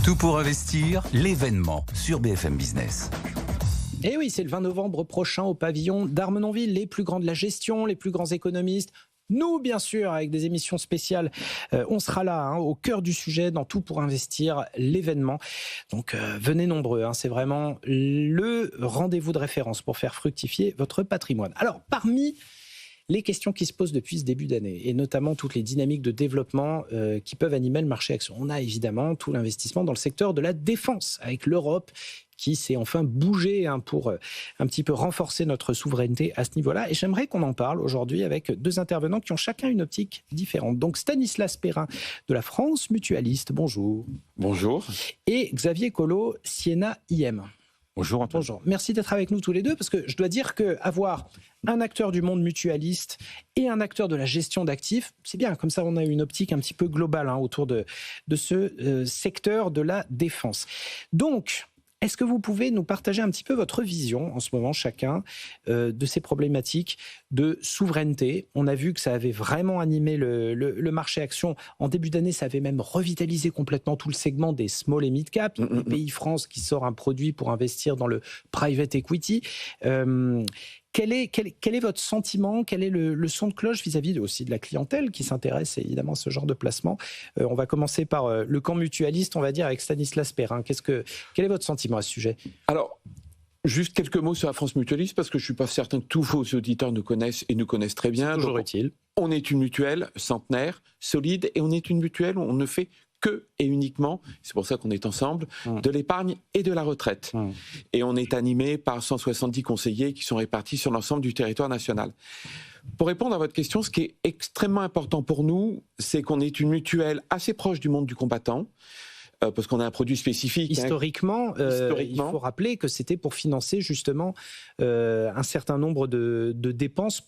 Tout pour investir, l'événement sur BFM Business. Et oui, c'est le 20 novembre prochain au pavillon d'Armenonville. Les plus grands de la gestion, les plus grands économistes. Nous, bien sûr, avec des émissions spéciales, on sera là, au cœur du sujet, dans Tout pour investir, l'événement. Donc, venez nombreux, c'est vraiment le rendez-vous de référence pour faire fructifier votre patrimoine. Alors, parmi les questions qui se posent depuis ce début d'année, et notamment toutes les dynamiques de développement qui peuvent animer le marché action, on a évidemment tout l'investissement dans le secteur de la défense, avec l'Europe qui s'est enfin bougé pour un petit peu renforcer notre souveraineté à ce niveau-là. Et j'aimerais qu'on en parle aujourd'hui avec deux intervenants qui ont chacun une optique différente. Donc Stanislas Perrin de la France Mutualiste, bonjour. Bonjour. Et Xavier Collot, Siena IM. Bonjour Antoine. Bonjour. Merci d'être avec nous tous les deux, parce que je dois dire qu'avoir un acteur du monde mutualiste et un acteur de la gestion d'actifs, c'est bien. Comme ça, on a une optique un petit peu globale autour de ce secteur de la défense. Donc, est-ce que vous pouvez nous partager un petit peu votre vision en ce moment chacun de ces problématiques de souveraineté? On a vu que ça avait vraiment animé le marché action. En début d'année, ça avait même revitalisé complètement tout le segment des small et mid cap. Le pays France qui sort un produit pour investir dans le private equity. Quel est votre sentiment? Quel est le son de cloche vis-à-vis aussi de la clientèle qui s'intéresse évidemment à ce genre de placement? On va commencer par le camp mutualiste, on va dire, avec Stanislas Perrin. Quel est votre sentiment à ce sujet? Alors, juste quelques mots sur la France Mutualiste, parce que je ne suis pas certain que tous vos auditeurs nous connaissent et nous connaissent très bien. C'est toujours utile. On est une mutuelle centenaire, solide, et on est une mutuelle où on ne fait que et uniquement, c'est pour ça qu'on est ensemble, de l'épargne et de la retraite. Et on est animé par 170 conseillers qui sont répartis sur l'ensemble du territoire national. Pour répondre à votre question, ce qui est extrêmement important pour nous, c'est qu'on est une mutuelle assez proche du monde du combattant, parce qu'on a un produit spécifique. Historiquement, il faut rappeler que c'était pour financer justement un certain nombre de dépenses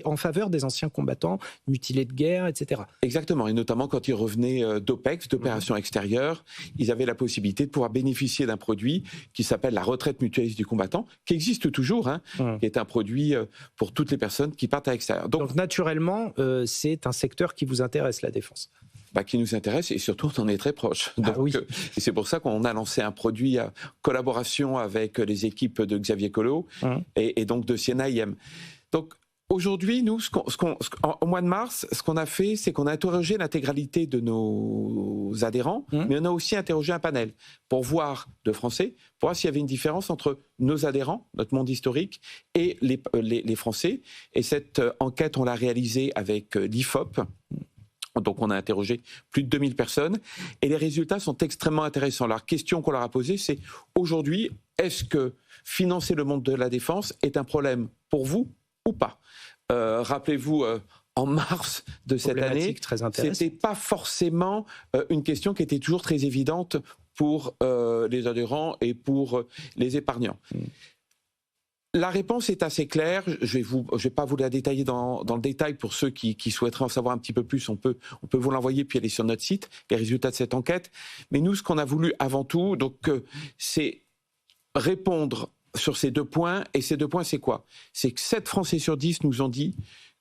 en faveur des anciens combattants, mutilés de guerre, etc. Exactement, et notamment quand ils revenaient d'OPEX, d'opérations extérieures, ils avaient la possibilité de pouvoir bénéficier d'un produit qui s'appelle la retraite mutualiste du combattant, qui existe toujours, qui est un produit pour toutes les personnes qui partent à l'extérieur. Donc naturellement, c'est un secteur qui vous intéresse, la défense. Qui nous intéresse, et surtout on en est très proche. Et c'est pour ça qu'on a lancé un produit en collaboration avec les équipes de Xavier Collot et donc de Siena IM. Donc aujourd'hui, nous, au mois de mars, ce qu'on a fait, c'est qu'on a interrogé l'intégralité de nos adhérents, mais on a aussi interrogé un panel pour voir pour voir s'il y avait une différence entre nos adhérents, notre monde historique, et les Français. Et cette enquête, on l'a réalisée avec l'IFOP. Donc on a interrogé plus de 2000 personnes et les résultats sont extrêmement intéressants. La question qu'on leur a posée, c'est aujourd'hui, est-ce que financer le monde de la défense est un problème pour vous ou pas? Rappelez-vous, en mars de cette année, c'était pas forcément une question qui était toujours très évidente pour les adhérents et pour les épargnants. La réponse est assez claire. Je vais pas vous la détailler dans le détail. Pour ceux qui souhaiteraient en savoir un petit peu plus, on peut vous l'envoyer puis aller sur notre site, les résultats de cette enquête. Mais nous, ce qu'on a voulu avant tout, c'est répondre sur ces 2 points. Et ces 2 points, c'est quoi? C'est que 7 Français sur 10 nous ont dit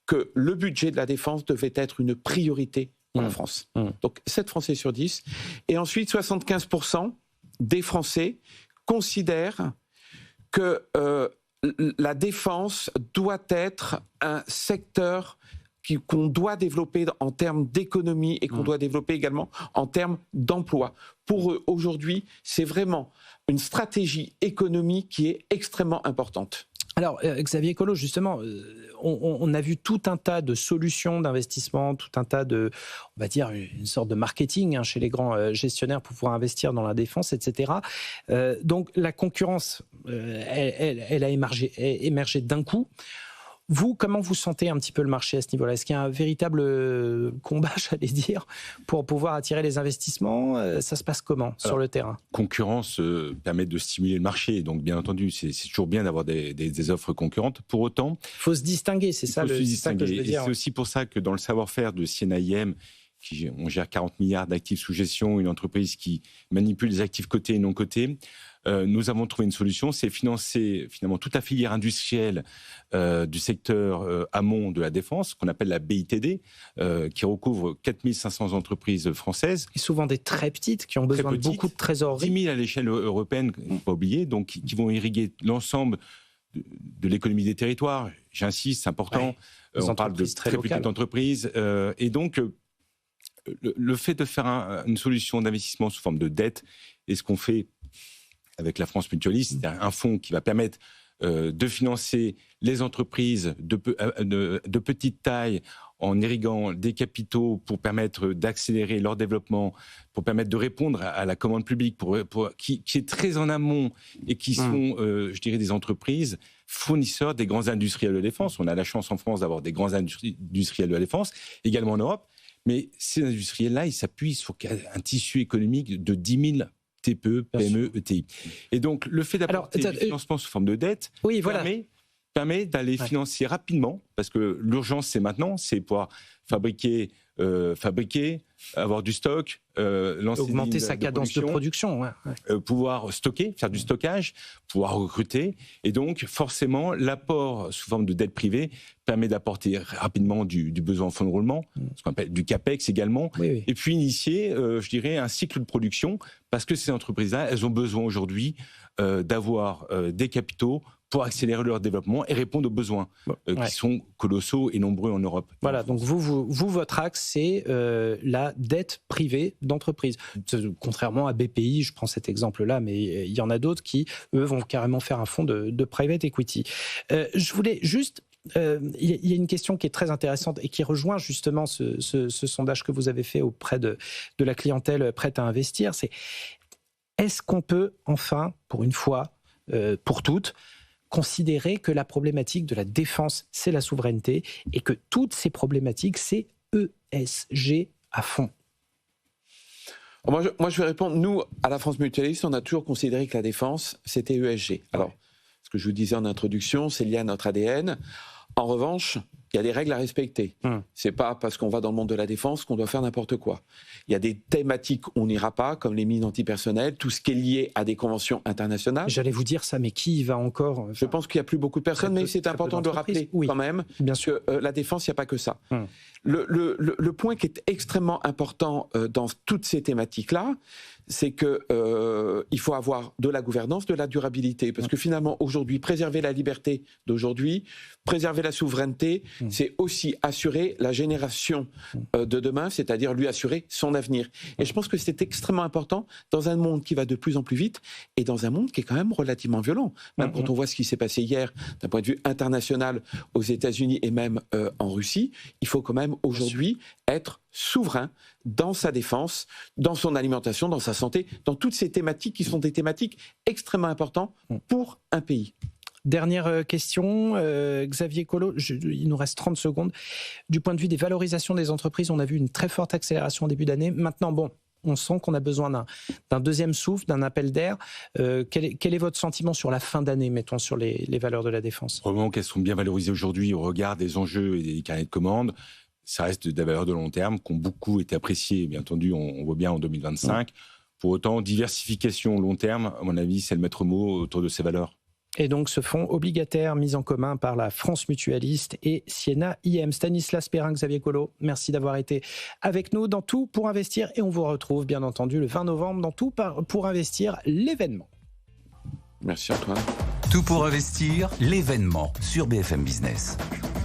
que le budget de la défense devait être une priorité pour la France. Donc 7 Français sur 10. Et ensuite, 75% des Français considèrent que la défense doit être un secteur qu'on doit développer en termes d'économie et qu'on doit développer également en termes d'emploi. Pour eux, aujourd'hui, c'est vraiment une stratégie économique qui est extrêmement importante. Alors, Xavier Collot, justement, on a vu tout un tas de solutions d'investissement, tout un tas on va dire, une sorte de marketing chez les grands gestionnaires pour pouvoir investir dans la défense, etc. Donc, la concurrence, elle a émergé d'un coup. Vous, comment vous sentez un petit peu le marché à ce niveau-là? Est-ce qu'il y a un véritable combat, j'allais dire, pour pouvoir attirer les investissements? Ça se passe comment sur le terrain? Concurrence permet de stimuler le marché, donc bien entendu, c'est toujours bien d'avoir des offres concurrentes. Pour autant, il faut se distinguer, c'est ça que je veux dire. Et c'est aussi pour ça que dans le savoir-faire de Siena IM, on gère 40 milliards d'actifs sous gestion, une entreprise qui manipule les actifs cotés et non cotés. Nous avons trouvé une solution, c'est financer finalement toute la filière industrielle du secteur amont de la défense, qu'on appelle la BITD, qui recouvre 4500 entreprises françaises. Et souvent des très petites, qui ont besoin de beaucoup de trésorerie. 10 000 à l'échelle européenne, il ne faut pas oublier, donc qui vont irriguer l'ensemble de l'économie des territoires. J'insiste, c'est important. Ouais, on parle de très petites entreprises. Et donc, le fait de faire une solution d'investissement sous forme de dette, et ce qu'on fait avec la France Mutualiste, c'est un fonds qui va permettre de financer les entreprises de petite taille en irriguant des capitaux pour permettre d'accélérer leur développement, pour permettre de répondre à la commande publique, qui est très en amont et qui sont, je dirais, des entreprises fournisseurs des grands industriels de défense. On a la chance en France d'avoir des grands industriels de la défense, également en Europe. Mais ces industriels-là, ils s'appuient sur un tissu économique de 10 000 TPE, PME, ETI. Et donc, le fait d'apporter du financement sous forme de dette permet d'aller financer rapidement, parce que l'urgence, c'est maintenant, c'est pouvoir fabriquer, avoir du stock, lancer augmenter sa cadence de production, pouvoir stocker, faire du stockage, pouvoir recruter. Et donc, forcément, l'apport sous forme de dette privée permet d'apporter rapidement du besoin en fonds de roulement, ce qu'on appelle du CAPEX également, et puis initier, je dirais, un cycle de production, parce que ces entreprises-là, elles ont besoin aujourd'hui d'avoir des capitaux pour accélérer leur développement et répondre aux besoins qui sont colossaux et nombreux en Europe. Voilà, donc vous votre axe, c'est la dette privée d'entreprise. Contrairement à BPI, je prends cet exemple-là, mais il y en a d'autres qui, eux, vont carrément faire un fonds de private equity. Je voulais juste... il y a une question qui est très intéressante et qui rejoint justement ce sondage que vous avez fait auprès de la clientèle prête à investir. C'est est-ce qu'on peut enfin, pour une fois, pour toutes, considérer que la problématique de la défense, c'est la souveraineté et que toutes ces problématiques, c'est ESG à fond? Moi, je vais répondre. Nous, à la France Mutualiste, on a toujours considéré que la défense, c'était ESG. Alors, ce que je vous disais en introduction, c'est lié à notre ADN. En revanche, il y a des règles à respecter. C'est pas parce qu'on va dans le monde de la défense qu'on doit faire n'importe quoi. Il y a des thématiques où on n'ira pas, comme les mines antipersonnelles, tout ce qui est lié à des conventions internationales. J'allais vous dire ça, mais qui y va encore? Je pense qu'il n'y a plus beaucoup de personnes, mais c'est important de le rappeler quand même. Bien sûr. Que la défense, il n'y a pas que ça. Le point qui est extrêmement important dans toutes ces thématiques-là, c'est qu'il faut avoir de la gouvernance, de la durabilité. Parce que finalement, aujourd'hui, préserver la liberté d'aujourd'hui, préserver la souveraineté, c'est aussi assurer la génération de demain, c'est-à-dire lui assurer son avenir. Et je pense que c'est extrêmement important dans un monde qui va de plus en plus vite et dans un monde qui est quand même relativement violent. Même quand on voit ce qui s'est passé hier d'un point de vue international aux États-Unis et même en Russie, il faut quand même aujourd'hui être souverain dans sa défense, dans son alimentation, dans sa santé, dans toutes ces thématiques qui sont des thématiques extrêmement importantes pour un pays. Dernière question, Xavier Collot, il nous reste 30 secondes. Du point de vue des valorisations des entreprises, on a vu une très forte accélération au début d'année. Maintenant, on sent qu'on a besoin d'un deuxième souffle, d'un appel d'air. Quel est votre sentiment sur la fin d'année, mettons, sur les valeurs de la défense? Probablement qu'elles sont bien valorisées aujourd'hui au regard des enjeux et des carnets de commandes. Ça reste des valeurs de long terme qui ont beaucoup été appréciées, bien entendu, on voit bien en 2025. Pour autant, diversification long terme, à mon avis, c'est le maître mot autour de ces valeurs. Et donc, ce fonds obligataire mis en commun par la France Mutualiste et Siena IM. Stanislas Perrin, Xavier Collot, merci d'avoir été avec nous dans Tout pour investir. Et on vous retrouve, bien entendu, le 20 novembre dans Tout pour investir, l'événement. Merci Antoine. Tout pour investir, l'événement sur BFM Business.